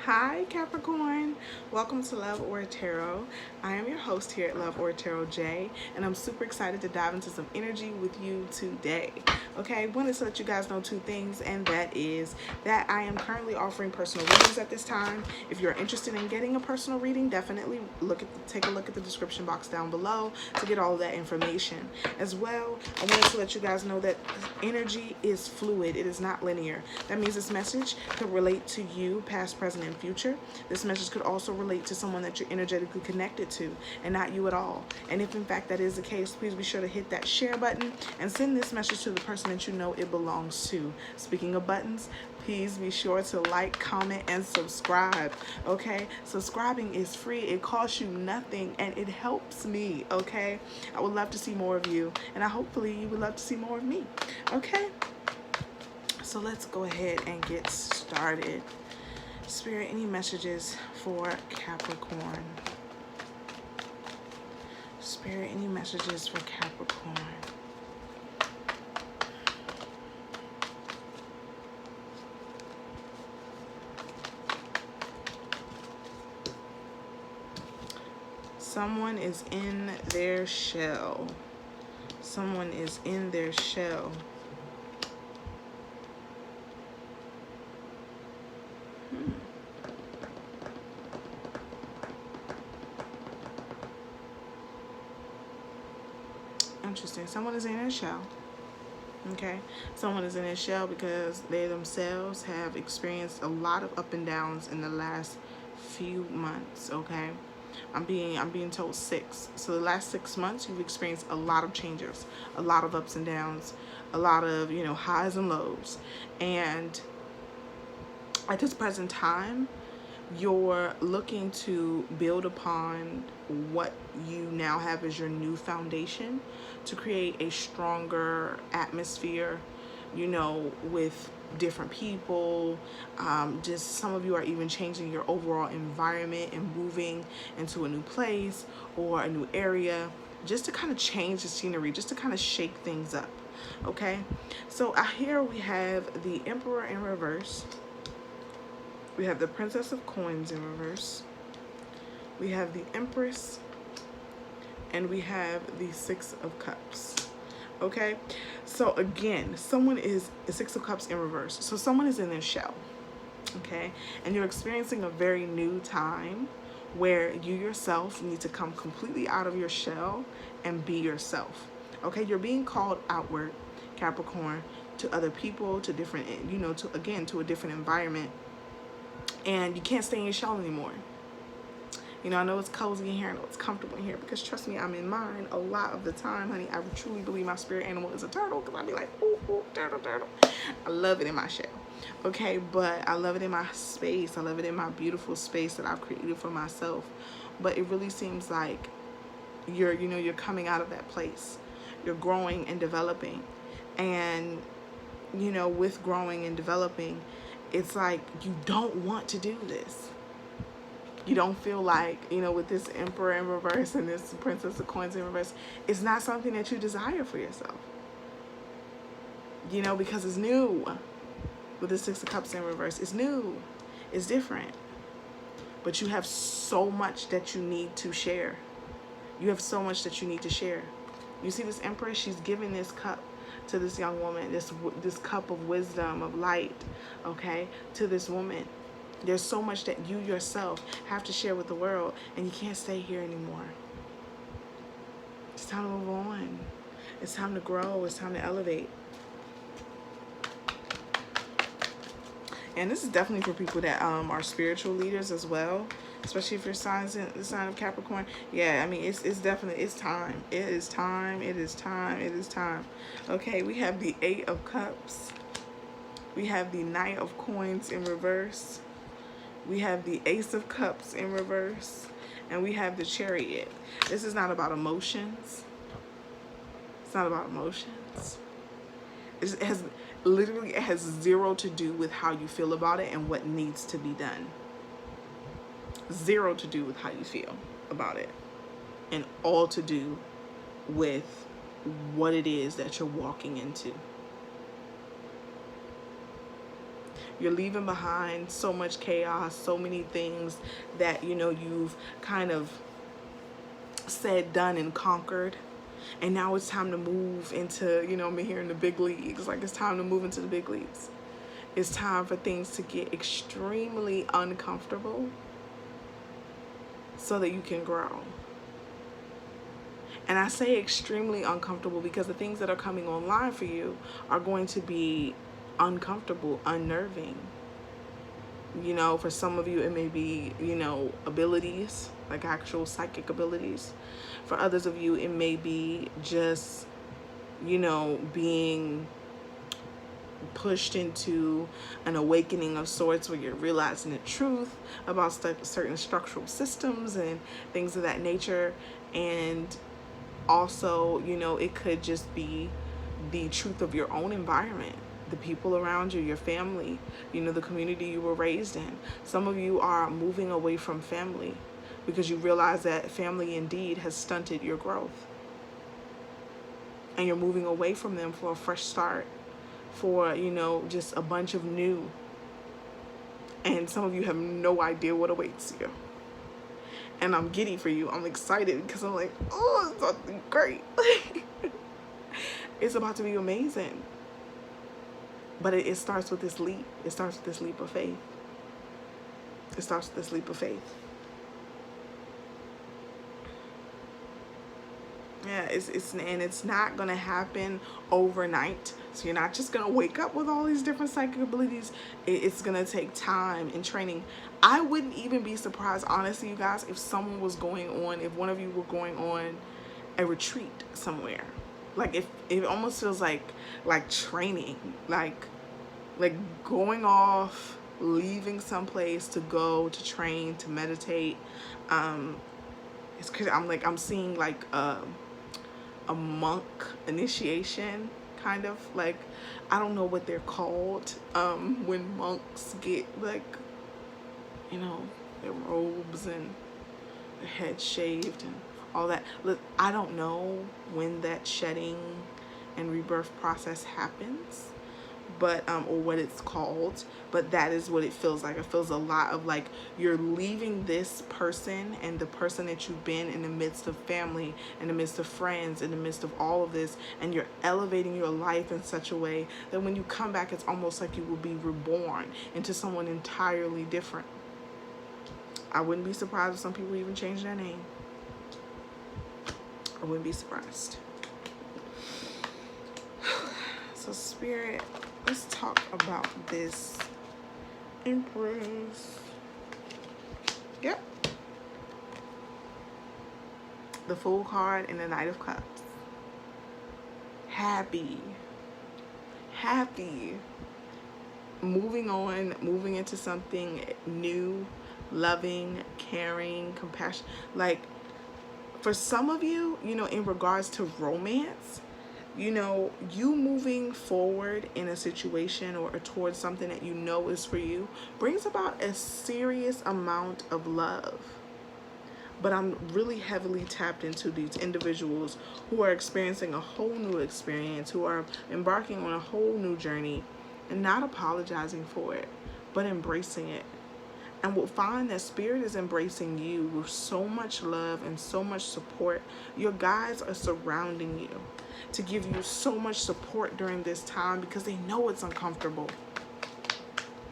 Hi Capricorn, welcome to Love or Tarot. I am your host here at Love or Tarot J, and I'm super excited to dive into some energy with you today. Okay, I wanted to let you guys know two things, and that is that I am currently offering personal readings at this time. If you're interested in getting a personal reading, definitely take a look at the description box down below to get all of that information. As well, I wanted to let you guys know that energy is fluid, it is not linear. That means this message could relate to you, past, present, and future. This message could also relate to someone that you're energetically connected to and not you at all. And if in fact that is the case, please be sure to hit that share button and send this message to the person that you know it belongs to. Speaking of buttons, please be sure to like, comment, and subscribe. Okay, subscribing is free, it costs you nothing, and it helps me. Okay, I would love to see more of you, and hopefully you would love to see more of me. Okay, so let's go ahead and get started. Spirit, any messages for Capricorn? Spirit, any messages for Capricorn? Someone is in their shell. Someone is in their shell. Interesting. Someone is in their shell. Okay, someone is in their shell because they themselves have experienced a lot of up and downs in the last few months. Okay, I'm being told 6. So the last 6 months you've experienced a lot of changes, a lot of ups and downs, a lot of highs and lows, and at this present time you're looking to build upon what you now have as your new foundation to create a stronger atmosphere, with different people. Just some of you are even changing your overall environment and moving into a new place or a new area just to kind of change the scenery, just to kind of shake things up. Okay, so here we have the Emperor in reverse. We have the Princess of Coins in reverse. We have the Empress. And we have the Six of Cups. Okay? So again, someone is the Six of Cups in reverse. So someone is in their shell. Okay? And you're experiencing a very new time where you yourself need to come completely out of your shell and be yourself. Okay? You're being called outward, Capricorn, to other people, to different, to a different environment. And you can't stay in your shell anymore. I know it's cozy in here, I know it's comfortable in here, because trust me, I'm in mine a lot of the time, honey. I truly believe my spirit animal is a turtle, because I'll be like, ooh, ooh, turtle, turtle. I love it in my shell, okay? But I love it in my space. I love it in my beautiful space that I've created for myself. But it really seems like you're coming out of that place. You're growing and developing. And, with growing and developing, it's like you don't want to do this. You don't feel like, with this Emperor in reverse and this Princess of Coins in reverse, it's not something that you desire for yourself. Because it's new. With the Six of Cups in reverse, it's new. It's different. But you have so much that you need to share. You have so much that you need to share. You see this Empress, she's giving this cup to this young woman, this cup of wisdom, of light, okay, to this woman. There's so much that you yourself have to share with the world, and you can't stay here anymore. It's time to move on. It's time to grow. It's time to elevate. And this is definitely for people that are spiritual leaders as well, especially if you're the sign of Capricorn. Yeah, I mean, it's definitely, it's time. It is time. It is time. It is time. Okay, we have the Eight of Cups. We have the Knight of Coins in reverse. We have the Ace of Cups in reverse. And we have the Chariot. This is not about emotions. It's not about emotions. It has zero to do with how you feel about it and what needs to be done. Zero to do with how you feel about it. And all to do with what it is that you're walking into. You're leaving behind so much chaos, so many things that, you know, you've kind of said, done, and conquered. And now it's time to move into, you know, me here in the big leagues. Like, it's time to move into the big leagues. It's time for things to get extremely uncomfortable so that you can grow. And I say extremely uncomfortable because the things that are coming online for you are going to be uncomfortable, unnerving. You know, for some of you, it may be, you know, abilities, like actual psychic abilities. For others of you, it may be just, you know, being pushed into an awakening of sorts where you're realizing the truth about certain structural systems and things of that nature. And also, you know, it could just be the truth of your own environment, the people around you, your family, you know, the community you were raised in. Some of you are moving away from family because you realize that family indeed has stunted your growth. And you're moving away from them for a fresh start, for, you know, just a bunch of new. And some of you have no idea what awaits you. And I'm giddy for you. I'm excited because I'm like, oh, it's something great. It's about to be amazing. But it starts with this leap. It starts with this leap of faith. It starts with this leap of faith. Yeah, it's not gonna happen overnight. So you're not just gonna wake up with all these different psychic abilities. It's gonna take time and training. I wouldn't even be surprised, honestly, you guys, if someone was going on, if one of you were going on a retreat somewhere. Like, if it almost feels like training, like going off, leaving someplace to go to train, to meditate. It's cause I'm seeing like a monk initiation, kind of like, I don't know what they're called, when monks get, like, you know, their robes and their head shaved and all that. Look, I don't know when that shedding and rebirth process happens, but or what it's called, but that is what it feels like. It feels a lot of like you're leaving this person and the person that you've been in the midst of family, in the midst of friends, in the midst of all of this, and you're elevating your life in such a way that when you come back, it's almost like you will be reborn into someone entirely different. I wouldn't be surprised if some people even change their name. I wouldn't be surprised. So Spirit, let's talk about this Empress. Yep. The Fool card and the Knight of Cups. Happy. Moving on, moving into something new, loving, caring, compassion. Like, for some of you, you know, in regards to romance, you know, you moving forward in a situation or towards something that you know is for you brings about a serious amount of love. But I'm really heavily tapped into these individuals who are experiencing a whole new experience, who are embarking on a whole new journey and not apologizing for it, but embracing it. And we'll find that Spirit is embracing you with so much love and so much support. Your guides are surrounding you to give you so much support during this time because they know it's uncomfortable.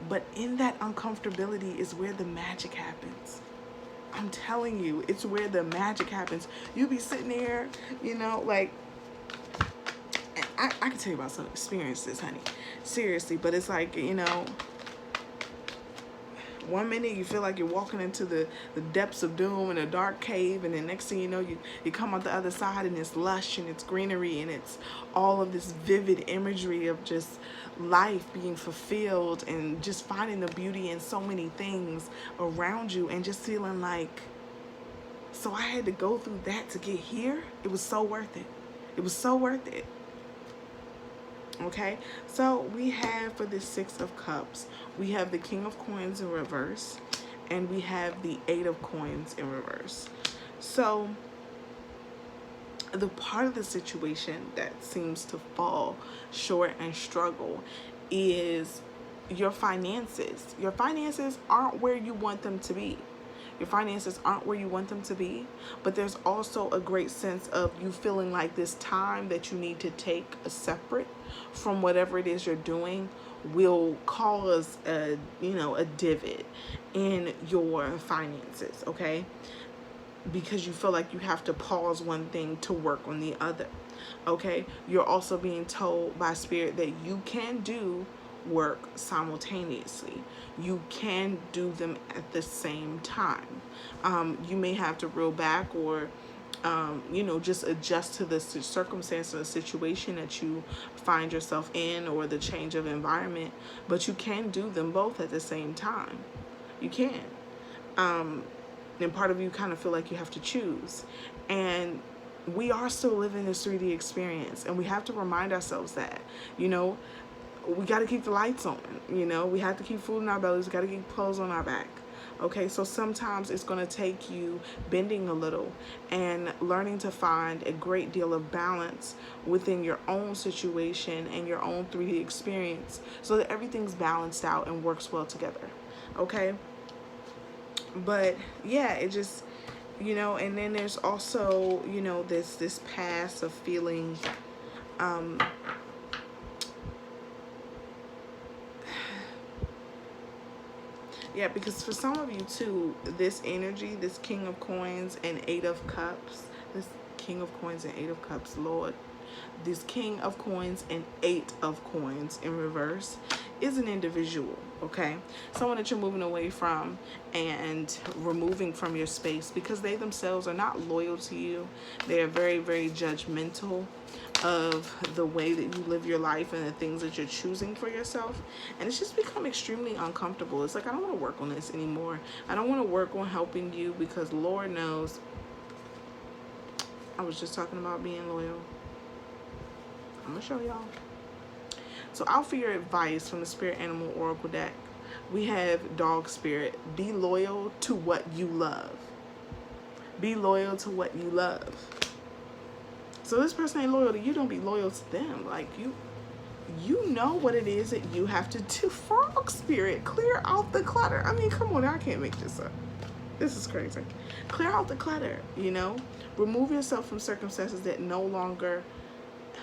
But in that uncomfortability is where the magic happens. I'm telling you, it's where the magic happens. You be sitting there, you know, like, I can tell you about some experiences, honey. Seriously, but it's like, you know, one minute you feel like you're walking into the depths of doom in a dark cave, and then next thing you know, you come out the other side and it's lush and it's greenery and it's all of this vivid imagery of just life being fulfilled and just finding the beauty in so many things around you and just feeling like, so I had to go through that to get here? It was so worth it. It was so worth it. Okay, so we have for the Six of Cups, we have the King of Coins in reverse, and we have the Eight of Coins in reverse. So the part of the situation that seems to fall short and struggle is your finances. Your finances aren't where you want them to be. Your finances aren't where you want them to be, but there's also a great sense of you feeling like this time that you need to take separate from whatever it is you're doing will cause a divot in your finances, okay? Because you feel like you have to pause one thing to work on the other, okay? You're also being told by Spirit that you can do work simultaneously. You can do them at the same time. You may have to reel back or just adjust to the circumstance or the situation that you find yourself in, or the change of environment, but you can do them both at the same time. You can. And part of you kind of feel like you have to choose. And we are still living this 3D experience, and we have to remind ourselves that, we got to keep the lights on, we have to keep food in our bellies, we got to keep clothes on our back. Okay, so sometimes it's going to take you bending a little and learning to find a great deal of balance within your own situation and your own 3D experience so that everything's balanced out and works well together. Okay, but yeah, it just, and then there's also, this past of feeling yeah, because for some of you too, this energy, this King of Coins and Eight of Cups, this King of Coins and Eight of Cups, Lord, this King of Coins and Eight of Coins in reverse is an individual, okay? Someone that you're moving away from and removing from your space because they themselves are not loyal to you. They are very, very judgmental of the way that you live your life and the things that you're choosing for yourself, and it's just become extremely uncomfortable. It's like, I don't want to work on this anymore. I don't want to work on helping you because Lord knows I was just talking about being loyal. I'm gonna show y'all. So out for your advice from the Spirit Animal Oracle deck, we have Dog Spirit. Be loyal to what you love. Be loyal to what you love. So this person ain't loyal to you, don't be loyal to them. Like, you know what it is that you have to do. Frog Spirit, clear out the clutter. I mean, come on, I can't make this up. This is crazy. Clear out the clutter, Remove yourself from circumstances that no longer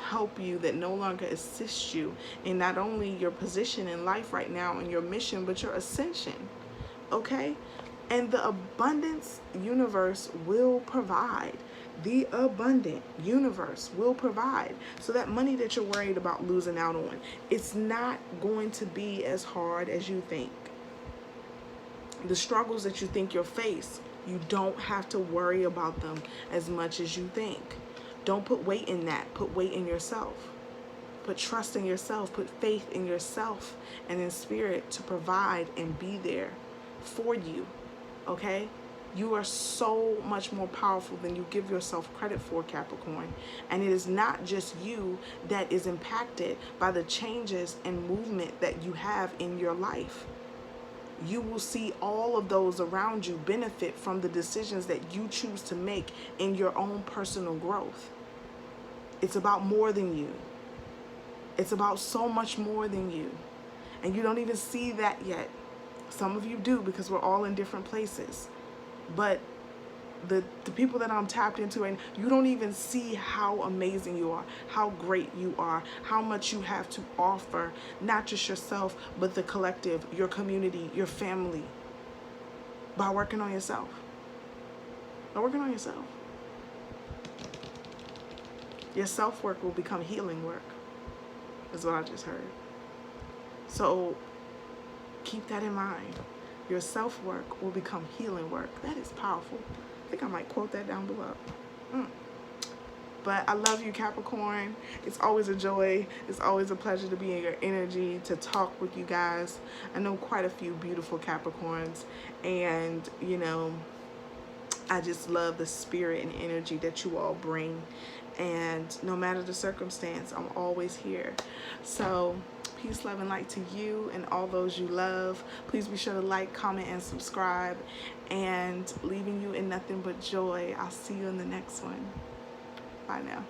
help you, that no longer assist you in not only your position in life right now and your mission, but your ascension, okay? And the abundance universe will provide. The abundant universe will provide. So that money that you're worried about losing out on, it's not going to be as hard as you think. The struggles that you think you'll face, you don't have to worry about them as much as you think. Don't put weight in that. Put weight in yourself. Put trust in yourself. Put faith in yourself and in Spirit to provide and be there for you, okay? You are so much more powerful than you give yourself credit for, Capricorn. And it is not just you that is impacted by the changes and movement that you have in your life. You will see all of those around you benefit from the decisions that you choose to make in your own personal growth. It's about more than you. It's about so much more than you. And you don't even see that yet. Some of you do, because we're all in different places. But the people that I'm tapped into, and you don't even see how amazing you are, how great you are, how much you have to offer, not just yourself, but the collective, your community, your family, by working on yourself. By working on yourself. Your self-work will become healing work, is what I just heard. So keep that in mind. Your self-work will become healing work. That is powerful. I think I might quote that down below. But I love you, Capricorn. It's always a joy. It's always a pleasure to be in your energy, to talk with you guys. I know quite a few beautiful Capricorns. And, I just love the spirit and energy that you all bring. And no matter the circumstance, I'm always here. So peace, love, and light to you and all those you love. Please be sure to like, comment, and subscribe. And leaving you in nothing but joy. I'll see you in the next one. Bye now.